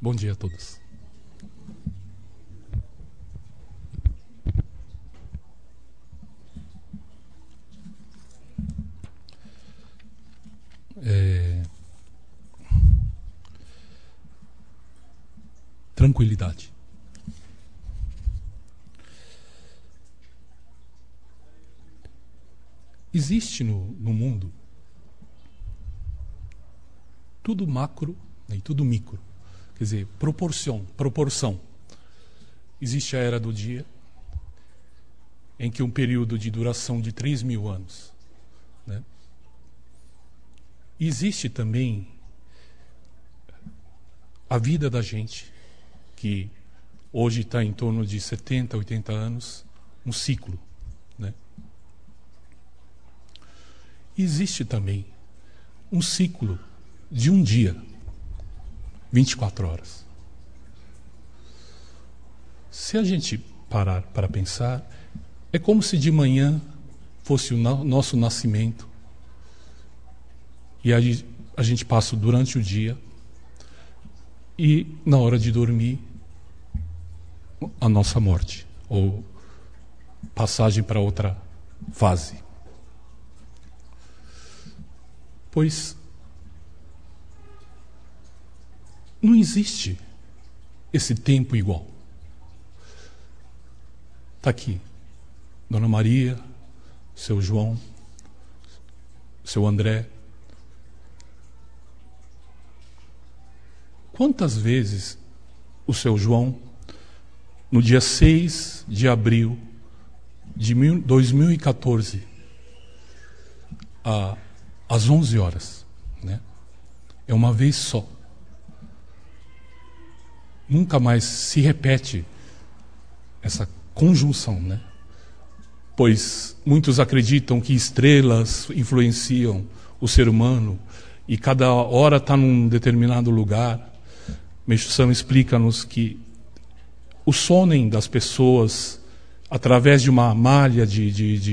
Bom dia a todos. Tranquilidade. Existe no mundo tudo macro e tudo micro. Quer dizer, proporção. Existe a era do dia, em que um período de duração de 3.000 anos. Né? Existe também a vida da gente, que hoje está em torno de 70, 80 anos, um ciclo. Né? Existe também um ciclo de um dia, 24 horas. Se a gente parar para pensar, é como se de manhã fosse o nosso nascimento e a gente passa durante o dia e na hora de dormir a nossa morte ou passagem para outra fase. Pois não existe esse tempo igual. Está aqui Dona Maria, seu João, seu André. Quantas vezes o seu João, no dia 6 de abril de 2014, às 11 horas, né? É uma vez só. Nunca mais se repete essa conjunção, né? Pois muitos acreditam que estrelas influenciam o ser humano e cada hora está num determinado lugar. Meixo Sama explica-nos que o sonem das pessoas, através de uma malha de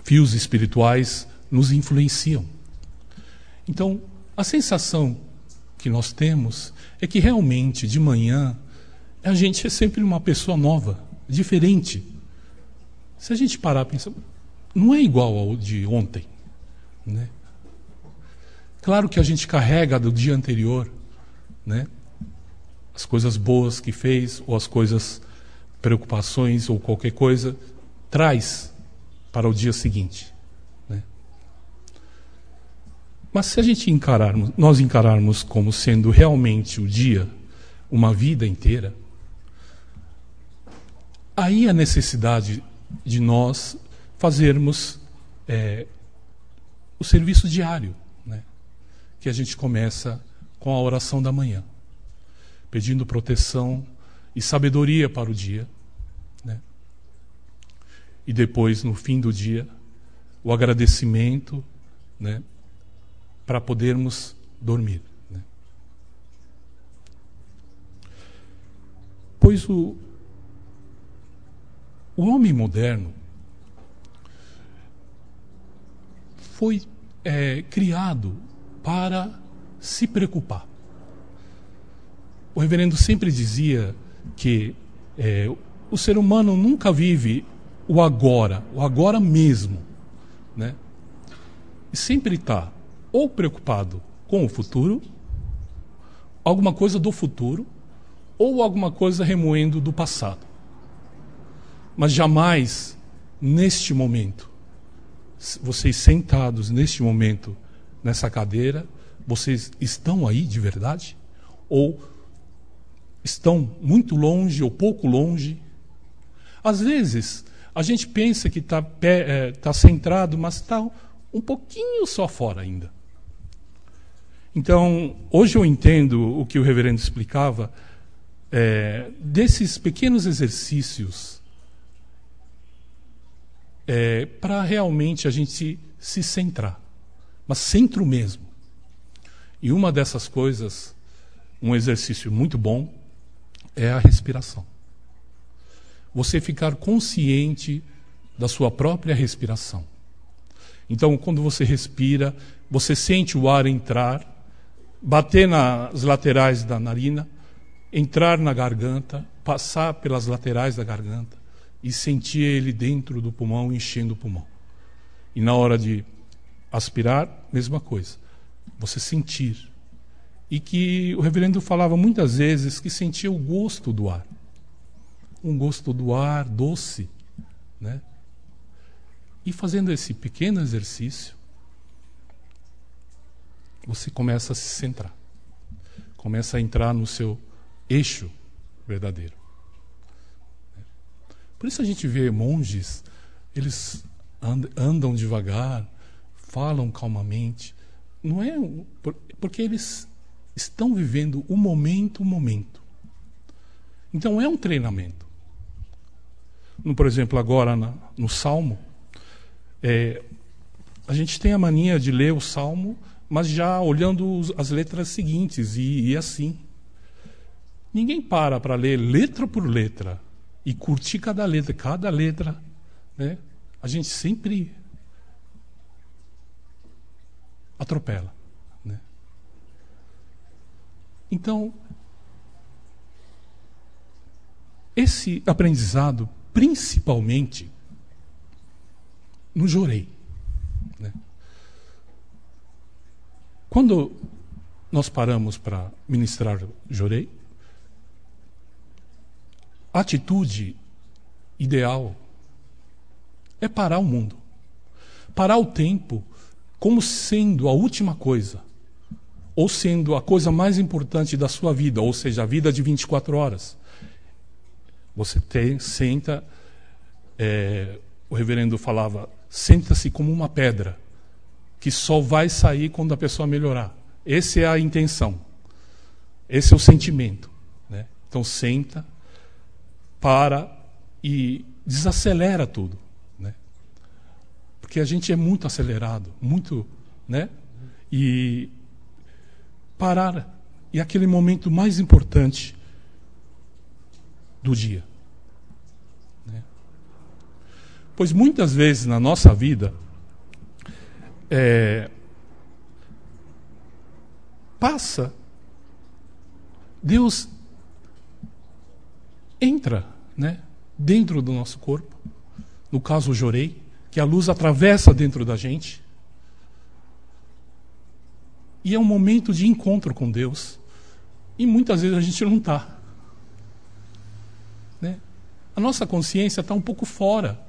fios espirituais, nos influenciam. Então, a sensação que nós temos é que realmente de manhã a gente é sempre uma pessoa nova, diferente. Se a gente parar e pensar, não é igual ao de ontem, né? Claro que a gente carrega do dia anterior, né? As coisas boas que fez ou as coisas, preocupações ou qualquer coisa, traz para o dia seguinte. Mas se a gente nós encararmos como sendo realmente o dia, uma vida inteira, aí a necessidade de nós fazermos o serviço diário, né? Que a gente começa com a oração da manhã, pedindo proteção e sabedoria para o dia, né? E depois, no fim do dia, o agradecimento, né? Para podermos dormir. Né? Pois o homem moderno foi criado para se preocupar. O reverendo sempre dizia que o ser humano nunca vive o agora mesmo. Né? E sempre está ou preocupado com o futuro, alguma coisa do futuro, ou alguma coisa remoendo do passado. Mas jamais, neste momento, vocês sentados neste momento, nessa cadeira, vocês estão aí de verdade? Ou estão muito longe ou pouco longe? Às vezes, a gente pensa que está centrado, mas está um pouquinho só fora ainda. Então, hoje eu entendo o que o reverendo explicava, desses pequenos exercícios, para realmente a gente se centrar, mas centro mesmo. E uma dessas coisas, um exercício muito bom, é a respiração. Você ficar consciente da sua própria respiração. Então, quando você respira, você sente o ar entrar bater nas laterais da narina, entrar na garganta, passar pelas laterais da garganta e sentir ele dentro do pulmão, enchendo o pulmão. E na hora de aspirar, mesma coisa. Você sentir. E que o reverendo falava muitas vezes que sentia o gosto do ar. Um gosto do ar doce, né? E fazendo esse pequeno exercício, você começa a se centrar. Começa a entrar no seu eixo verdadeiro. Por isso a gente vê monges, eles andam devagar, falam calmamente. Não é porque eles estão vivendo o momento. Então é um treinamento. Por exemplo, agora no Salmo, a gente tem a mania de ler o Salmo, mas já olhando as letras seguintes e assim. Ninguém para ler letra por letra e curtir cada letra, né? A gente sempre atropela, né? Então, esse aprendizado, principalmente no Jorei, né? Quando nós paramos para ministrar Jorei, a atitude ideal é parar o mundo, parar o tempo como sendo a última coisa, ou sendo a coisa mais importante da sua vida, ou seja, a vida de 24 horas. Você senta, o reverendo falava, senta-se como uma pedra, que só vai sair quando a pessoa melhorar. Essa é a intenção, esse é o sentimento, né? Então senta, para e desacelera tudo, né? Porque a gente é muito acelerado, muito, né? E parar é aquele momento mais importante do dia, né? Pois muitas vezes na nossa vida passa, Deus entra, né, dentro do nosso corpo, no caso o Jorei, que a luz atravessa dentro da gente, e é um momento de encontro com Deus, e muitas vezes a gente não está, né? A nossa consciência está um pouco fora,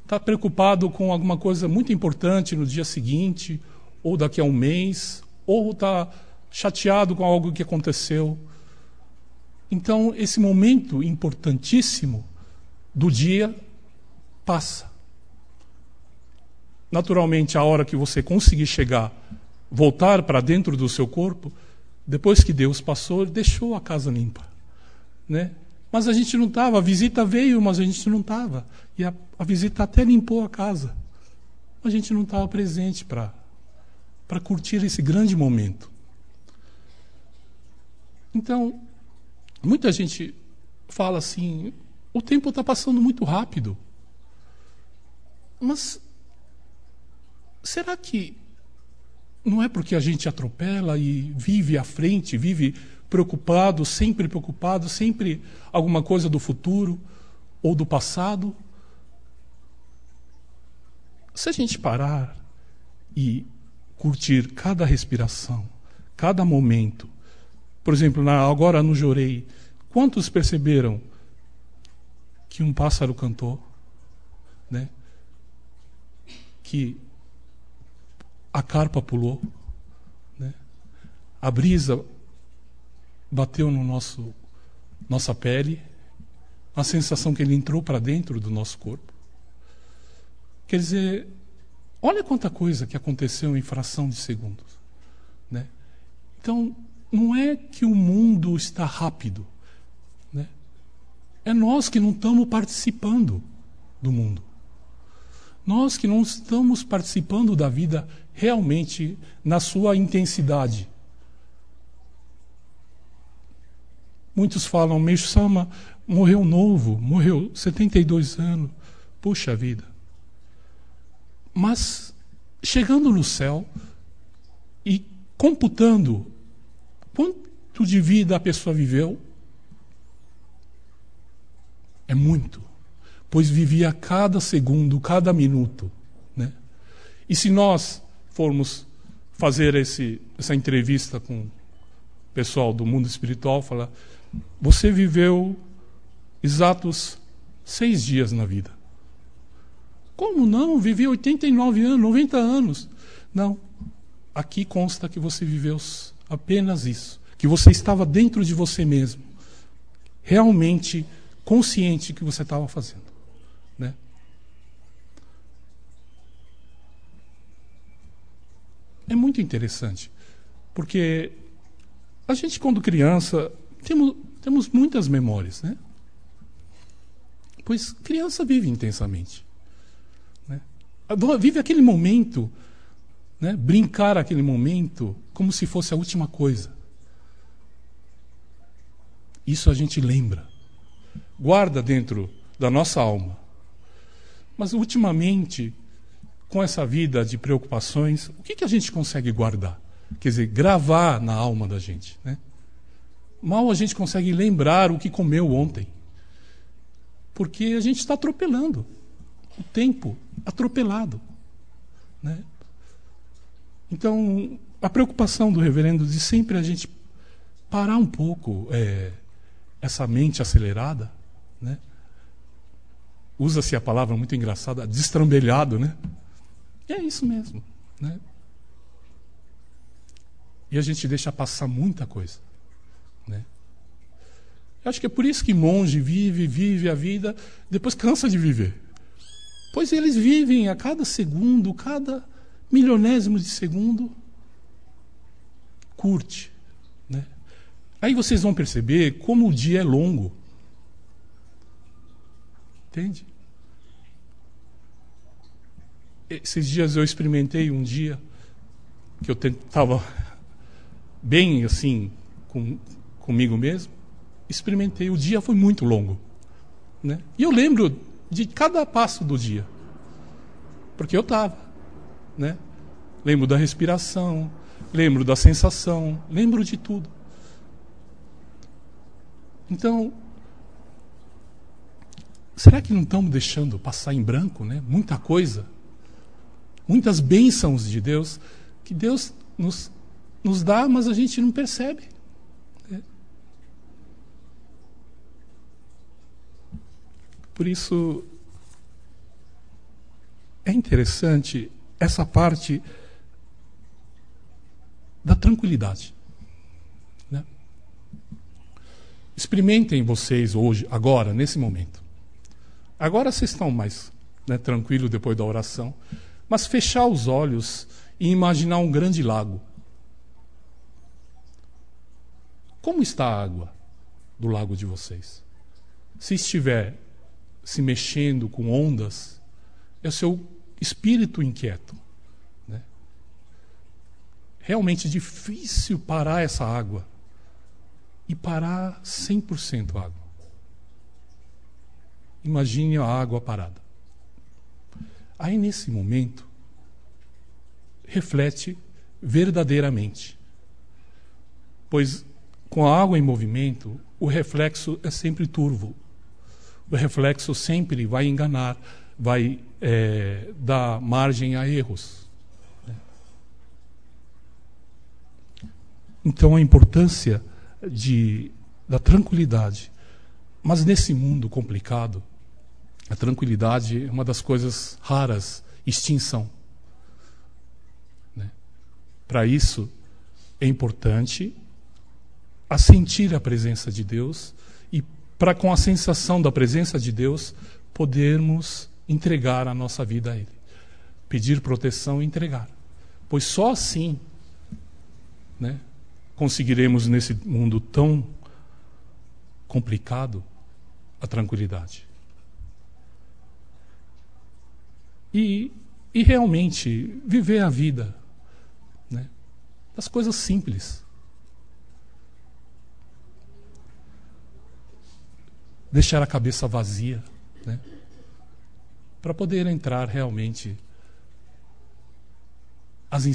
está preocupado com alguma coisa muito importante no dia seguinte, ou daqui a um mês, ou está chateado com algo que aconteceu. Então, esse momento importantíssimo do dia passa. Naturalmente, a hora que você conseguir chegar, voltar para dentro do seu corpo, depois que Deus passou, Ele deixou a casa limpa, né? Mas a gente não estava, a visita veio, mas a gente não estava. E a visita até limpou a casa. A gente não estava presente para curtir esse grande momento. Então, muita gente fala assim, o tempo está passando muito rápido. Mas será que não é porque a gente atropela e vive à frente, vive preocupado, sempre alguma coisa do futuro ou do passado? Se a gente parar e curtir cada respiração, cada momento, por exemplo, agora no Jorei, quantos perceberam que um pássaro cantou, né? Que a carpa pulou, né? A brisa bateu no nossa pele, a sensação que ele entrou para dentro do nosso corpo. Quer dizer, olha quanta coisa que aconteceu em fração de segundos, né? Então, não é que o mundo está rápido, né? É nós que não estamos participando do mundo. Nós que não estamos participando da vida realmente na sua intensidade. Muitos falam, Meixo Sama morreu novo, morreu 72 anos. Puxa vida. Mas chegando no céu e computando quanto de vida a pessoa viveu? É muito, pois vivia cada segundo, cada minuto, né? E se nós formos fazer essa entrevista com o pessoal do mundo espiritual, falar, você viveu exatos 6 dias na vida. Como não? Vivi 89 anos, 90 anos. Não. Aqui consta que você viveu apenas isso. Que você estava dentro de você mesmo. Realmente consciente do que você estava fazendo. Né? É muito interessante. Porque a gente, quando criança, temos muitas memórias, né? Pois criança vive intensamente. Né? Vive aquele momento, né? Brincar aquele momento como se fosse a última coisa. Isso a gente lembra. Guarda dentro da nossa alma. Mas ultimamente, com essa vida de preocupações, o que a gente consegue guardar? Quer dizer, gravar na alma da gente. Né? Mal a gente consegue lembrar o que comeu ontem. Porque a gente está atropelando. O tempo atropelado. Né? Então, a preocupação do reverendo de sempre a gente parar um pouco essa mente acelerada, né? Usa-se a palavra muito engraçada, destrambelhado, né? E é isso mesmo, né? E a gente deixa passar muita coisa, né? Eu acho que é por isso que monge vive a vida, depois cansa de viver. Pois eles vivem a cada segundo, cada milionésimo de segundo, curte, né? Aí vocês vão perceber como o dia é longo. Entende? Esses dias eu experimentei um dia que eu estava bem assim comigo mesmo. Experimentei, o dia foi muito longo, né? E eu lembro de cada passo do dia, porque eu estava, né? Lembro da respiração, lembro da sensação, lembro de tudo. Então, será que não estamos deixando passar em branco, né? Muita coisa, muitas bênçãos de Deus, que Deus nos dá, mas a gente não percebe. Né? Por isso, é interessante essa parte da tranquilidade. Né? Experimentem vocês hoje, agora, nesse momento. Agora vocês estão mais, né, tranquilos depois da oração, mas fechar os olhos e imaginar um grande lago. Como está a água do lago de vocês? Se estiver se mexendo com ondas, é o seu espírito inquieto. Né? Realmente difícil parar essa água e parar 100% água. Imagine a água parada. Aí, nesse momento, reflete verdadeiramente. Pois, com a água em movimento, o reflexo é sempre turvo. O reflexo sempre vai enganar, vai dar margem a erros. Então, a importância da tranquilidade. Mas, nesse mundo complicado, a tranquilidade é uma das coisas raras, extinção. Né? Para isso, é importante sentir a presença de Deus e, para com a sensação da presença de Deus, podermos entregar a nossa vida a Ele. Pedir proteção e entregar. Pois só assim, né, conseguiremos, nesse mundo tão complicado, a tranquilidade. E realmente viver a vida, né, das coisas simples. Deixar a cabeça vazia, né, para poder entrar realmente as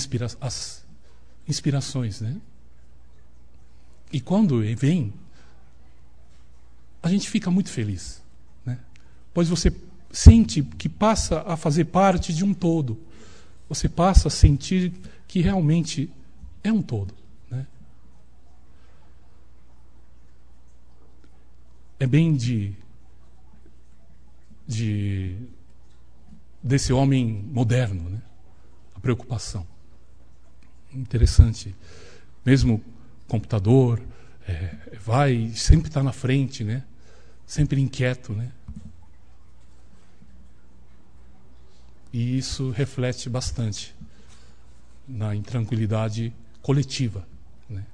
inspirações, né? E quando vem, a gente fica muito feliz, né? Pois você sente que passa a fazer parte de um todo. Você passa a sentir que realmente é um todo, né? É bem desse homem moderno, né? A preocupação. Interessante. Mesmo computador, sempre está na frente, né? Sempre inquieto, né? E isso reflete bastante na intranquilidade coletiva, né?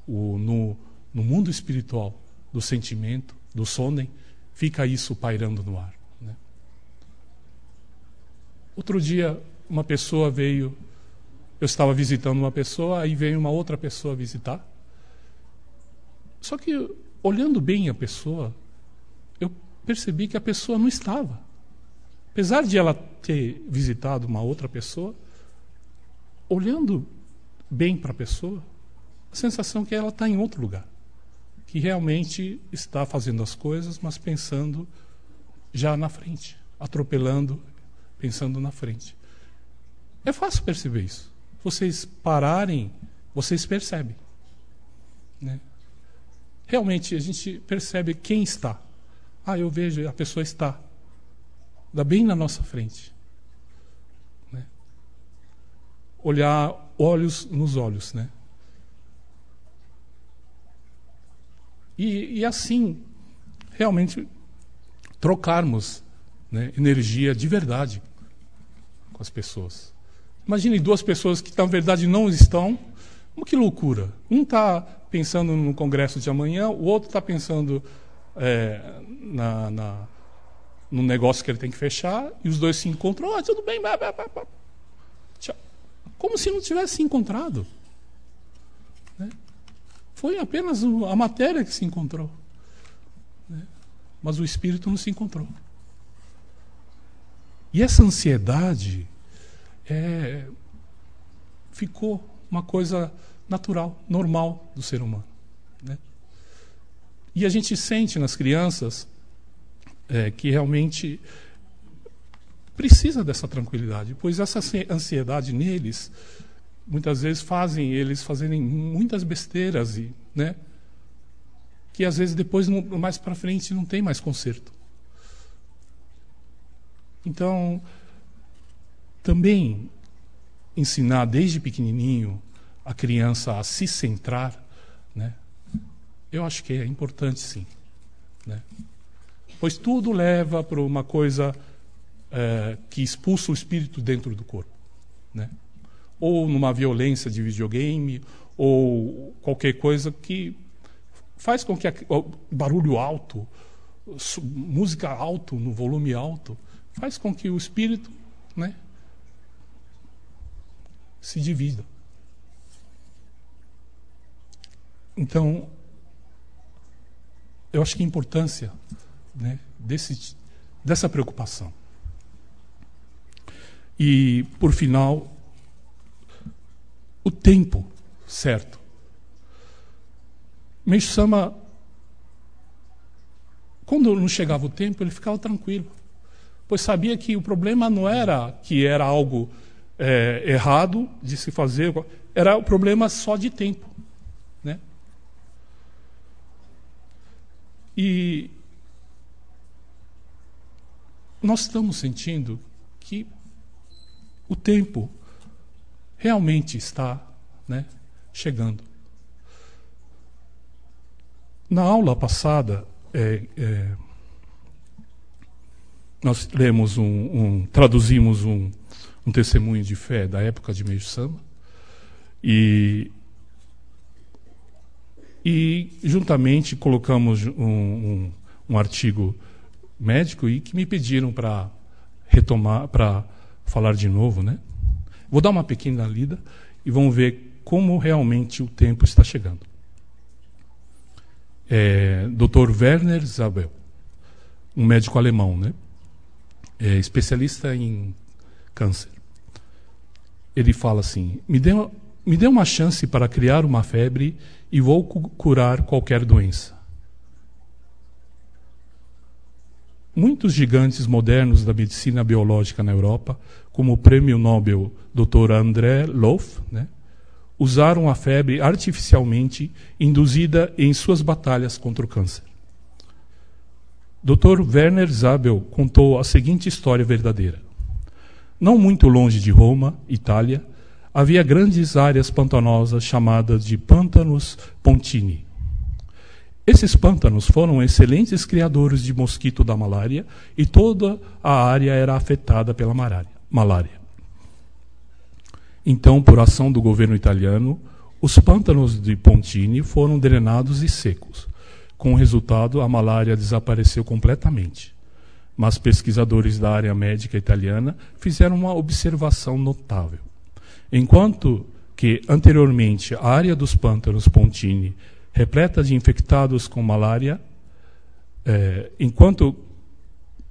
No mundo espiritual do sentimento, do sonem, fica isso pairando no ar, né? Outro dia, uma pessoa veio, eu estava visitando uma pessoa, aí veio uma outra pessoa visitar. Só que, olhando bem a pessoa, eu percebi que a pessoa não estava. Apesar de ela ter visitado uma outra pessoa, olhando bem para a pessoa, a sensação é que ela está em outro lugar. Que realmente está fazendo as coisas, mas pensando já na frente, atropelando, pensando na frente. É fácil perceber isso. Vocês pararem, vocês percebem, né? Realmente a gente percebe quem está. Eu vejo, a pessoa está bem na nossa frente, né? Olhar olhos nos olhos, né? E assim, realmente, trocarmos, né, energia de verdade com as pessoas. Imagine duas pessoas que, na verdade, não estão. Que loucura. Um está pensando no congresso de amanhã, o outro está pensando no negócio que ele tem que fechar, e os dois se encontram. Tudo bem. Tchau. Como se não tivesse se encontrado, né? Foi apenas a matéria que se encontrou, né? Mas o espírito não se encontrou. E essa ansiedade ficou uma coisa natural, normal do ser humano, né? E a gente sente nas crianças que realmente precisa dessa tranquilidade, pois essa ansiedade neles muitas vezes fazem eles fazerem muitas besteiras, né? Que às vezes depois, mais para frente, não tem mais conserto. Então, também ensinar desde pequenininho a criança a se centrar, né? Eu acho que é importante, sim, né? Pois tudo leva para uma coisa que expulsa o espírito dentro do corpo, né? Ou numa violência de videogame, ou qualquer coisa que faz com que barulho alto, música alto, no volume alto, faz com que o espírito, né, se divida. Então, eu acho que a importância, né, dessa preocupação. E, por final, o tempo certo. Meixo Sama, quando não chegava o tempo, ele ficava tranquilo, pois sabia que o problema não era que era algo errado de se fazer, era o problema só de tempo, né? E nós estamos sentindo que o tempo realmente está, né, chegando. Na aula passada, nós lemos traduzimos um testemunho de fé da época de Meixo Sama e juntamente colocamos um artigo médico e que me pediram para retomar, para falar de novo, né? Vou dar uma pequena lida e vamos ver como realmente o tempo está chegando. Dr. Werner Zabel, um médico alemão, né? Especialista em câncer. Ele fala assim: me dê me dê uma chance para criar uma febre e vou curar qualquer doença. Muitos gigantes modernos da medicina biológica na Europa, como o prêmio Nobel Dr. André Loff, né, usaram a febre artificialmente induzida em suas batalhas contra o câncer. Dr. Werner Zabel contou a seguinte história verdadeira. Não muito longe de Roma, Itália, havia grandes áreas pantanosas chamadas de Pântanos Pontini. Esses pântanos foram excelentes criadores de mosquito da malária e toda a área era afetada pela malária. Então, por ação do governo italiano, os pântanos de Pontini foram drenados e secos. Com o resultado, a malária desapareceu completamente. Mas pesquisadores da área médica italiana fizeram uma observação notável. Enquanto que, anteriormente, a área dos pântanos Pontini repleta de infectados com malária, enquanto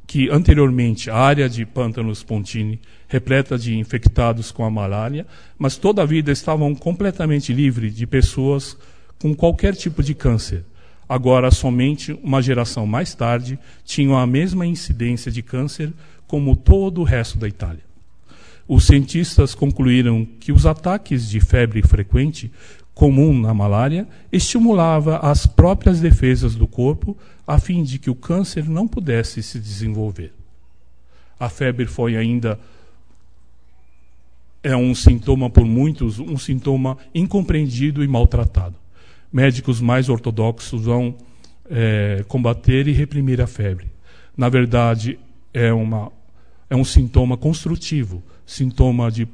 que anteriormente a área de Pântanos Pontini repleta de infectados com a malária, mas toda a vida estavam completamente livres de pessoas com qualquer tipo de câncer. Agora, somente uma geração mais tarde, tinham a mesma incidência de câncer como todo o resto da Itália. Os cientistas concluíram que os ataques de febre frequente comum na malária estimulava as próprias defesas do corpo a fim de que o câncer não pudesse se desenvolver. A febre foi ainda um sintoma por muitos, um sintoma incompreendido e maltratado. Médicos mais ortodoxos vão combater e reprimir a febre. Na verdade, é um sintoma construtivo, sintoma de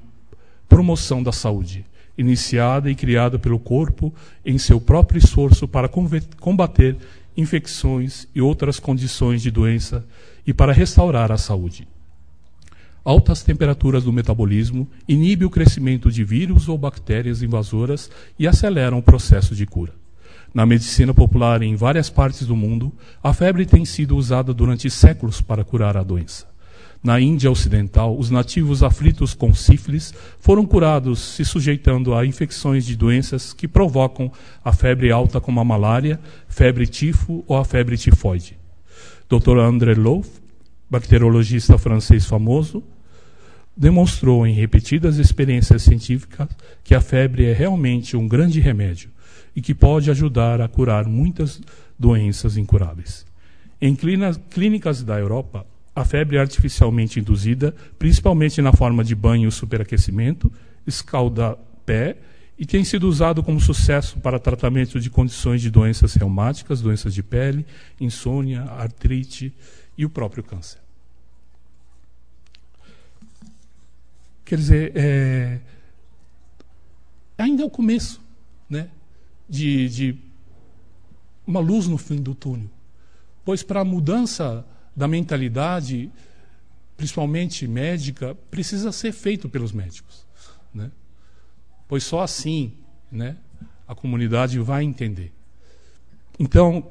promoção da saúde, iniciada e criada pelo corpo em seu próprio esforço para combater infecções e outras condições de doença e para restaurar a saúde. Altas temperaturas do metabolismo inibem o crescimento de vírus ou bactérias invasoras e aceleram o processo de cura. Na medicina popular em várias partes do mundo, a febre tem sido usada durante séculos para curar a doença. Na Índia Ocidental, os nativos aflitos com sífilis foram curados se sujeitando a infecções de doenças que provocam a febre alta como a malária, febre tifo ou a febre tifoide. Dr. André Loff, bacteriologista francês famoso, demonstrou em repetidas experiências científicas que a febre é realmente um grande remédio e que pode ajudar a curar muitas doenças incuráveis. Em clínicas da Europa, a febre artificialmente induzida, principalmente na forma de banho e superaquecimento, escalda-pé, e tem sido usado como sucesso para tratamento de condições de doenças reumáticas, doenças de pele, insônia, artrite e o próprio câncer. Quer dizer, ainda é o começo, né, de uma luz no fim do túnel. Pois para a mudança da mentalidade, principalmente médica, precisa ser feito pelos médicos, né? Pois só assim, né, a comunidade vai entender. Então,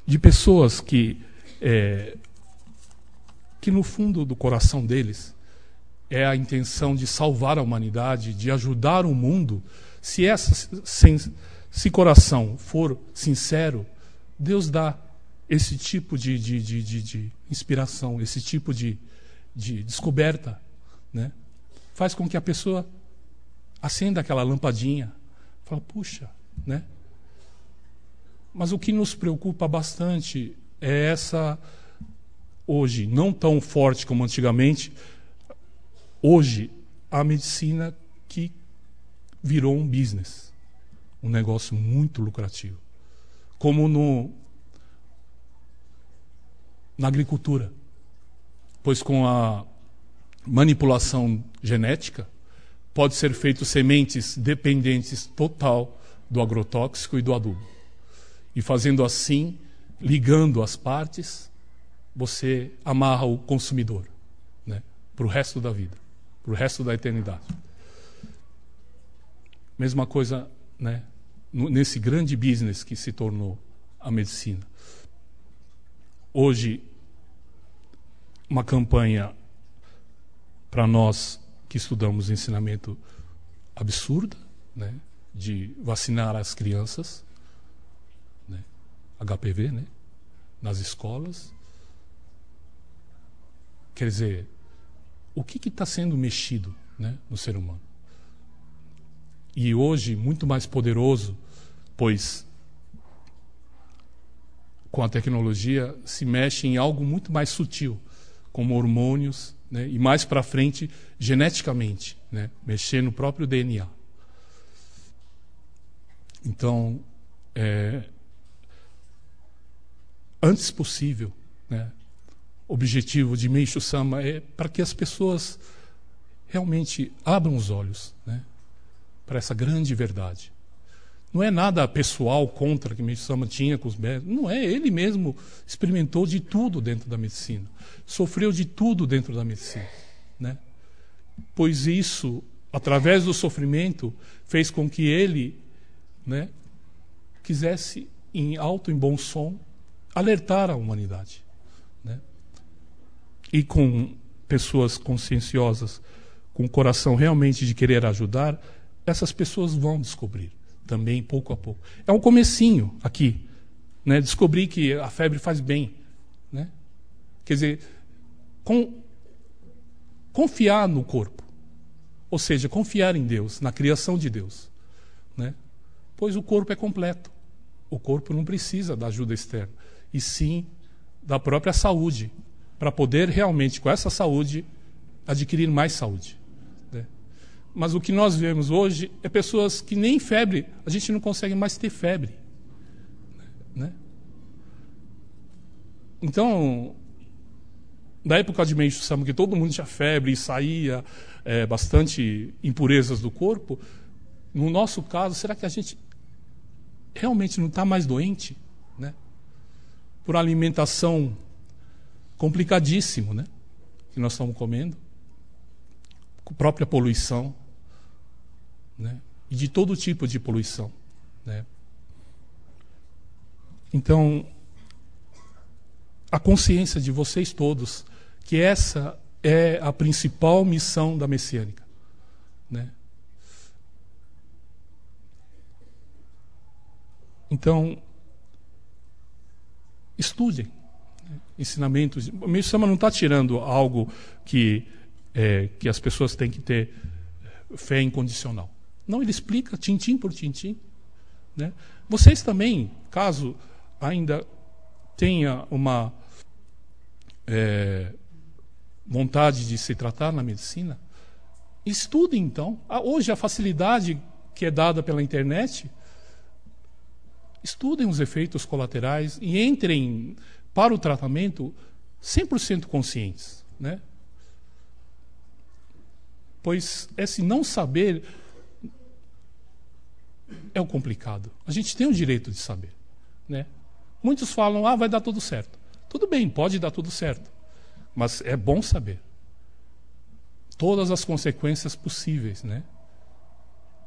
de pessoas que no fundo do coração deles é a intenção de salvar a humanidade, de ajudar o mundo, se esse coração for sincero, Deus dá esse tipo de inspiração, esse tipo de descoberta, né? Faz com que a pessoa acenda aquela lampadinha, fala, puxa, né? Mas o que nos preocupa bastante é essa, hoje, não tão forte como antigamente, hoje, a medicina que virou um business, um negócio muito lucrativo. Como na agricultura, pois com a manipulação genética pode ser feito sementes dependentes total do agrotóxico e do adubo. E fazendo assim, ligando as partes, você amarra o consumidor, né, para o resto da vida, para o resto da eternidade. Mesma coisa, né, nesse grande business que se tornou a medicina. Hoje, uma campanha para nós que estudamos ensinamento absurda, né, de vacinar as crianças, né, HPV, né, nas escolas. Quer dizer, o que está sendo mexido, né, no ser humano? E hoje, muito mais poderoso, pois com a tecnologia se mexe em algo muito mais sutil, como hormônios, né, e mais para frente, geneticamente, né, mexer no próprio DNA. Então, antes possível, né, o objetivo de Meishu Sama é para que as pessoas realmente abram os olhos, né, para essa grande verdade. Não é nada pessoal contra que Meishu Sama tinha com os médicos. Não é, ele mesmo experimentou de tudo dentro da medicina. Sofreu de tudo dentro da medicina, né? Pois isso, através do sofrimento, fez com que ele, né, quisesse, em alto e bom som, alertar a humanidade, né? E com pessoas conscienciosas, com o coração realmente de querer ajudar, essas pessoas vão descobrir também, pouco a pouco. É um comecinho aqui, né? Descobrir que a febre faz bem, né? Quer dizer, confiar no corpo, ou seja, confiar em Deus, na criação de Deus, né? Pois o corpo é completo. O corpo não precisa da ajuda externa, e sim da própria saúde, para poder realmente, com essa saúde, adquirir mais saúde, né? Mas o que nós vemos hoje é pessoas que nem febre, a gente não consegue mais ter febre, né? Então, na época de Meishu Sama, que todo mundo tinha febre e saía bastante impurezas do corpo, no nosso caso, será que a gente realmente não está mais doente, né? Por alimentação complicadíssimo, né, que nós estamos comendo, com própria poluição, né, e de todo tipo de poluição, né? Então, a consciência de vocês todos que essa é a principal missão da Messiânica, né? Então, estudem, né, ensinamentos. O Meishu Sama não está tirando algo que as pessoas têm que ter fé incondicional. Não, ele explica tintim por tintim, né? Vocês também, caso ainda tenha uma vontade de se tratar na medicina, estudem então. Hoje a facilidade que é dada pela internet, estudem os efeitos colaterais e entrem para o tratamento 100% conscientes, né? Pois esse não saber é o complicado. A gente tem o direito de saber, né? Muitos falam, vai dar tudo certo. Tudo bem, pode dar tudo certo, mas é bom saber todas as consequências possíveis, né?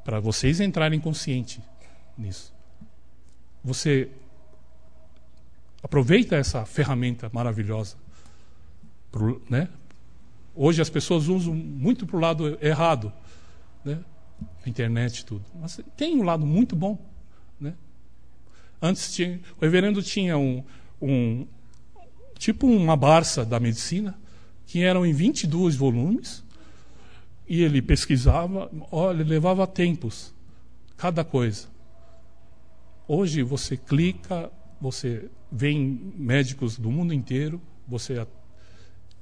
Para vocês entrarem consciente nisso. Você aproveita essa ferramenta maravilhosa, né? Hoje as pessoas usam muito para o lado errado, né? A internet e tudo. Mas tem um lado muito bom, né? Antes o reverendo tinha tipo uma Barça da medicina, que eram em 22 volumes, e ele pesquisava, olha, levava tempos cada coisa. Hoje você clica, você vê médicos do mundo inteiro, você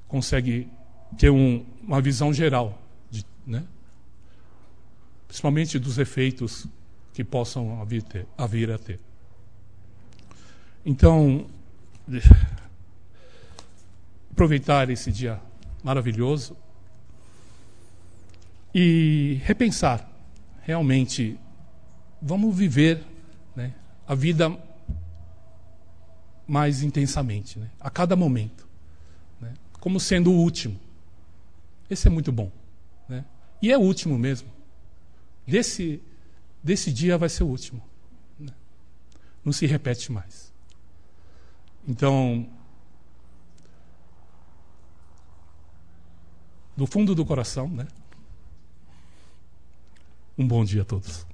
consegue ter uma visão geral, né? Principalmente dos efeitos que possam vir a ter. Então, aproveitar esse dia maravilhoso e repensar, realmente, vamos viver, né, a vida mais intensamente, né, a cada momento, né, como sendo o último. Esse é muito bom, né? E é o último mesmo. Desse dia vai ser o último, né? Não se repete mais. Então, do fundo do coração, né, Um bom dia a todos.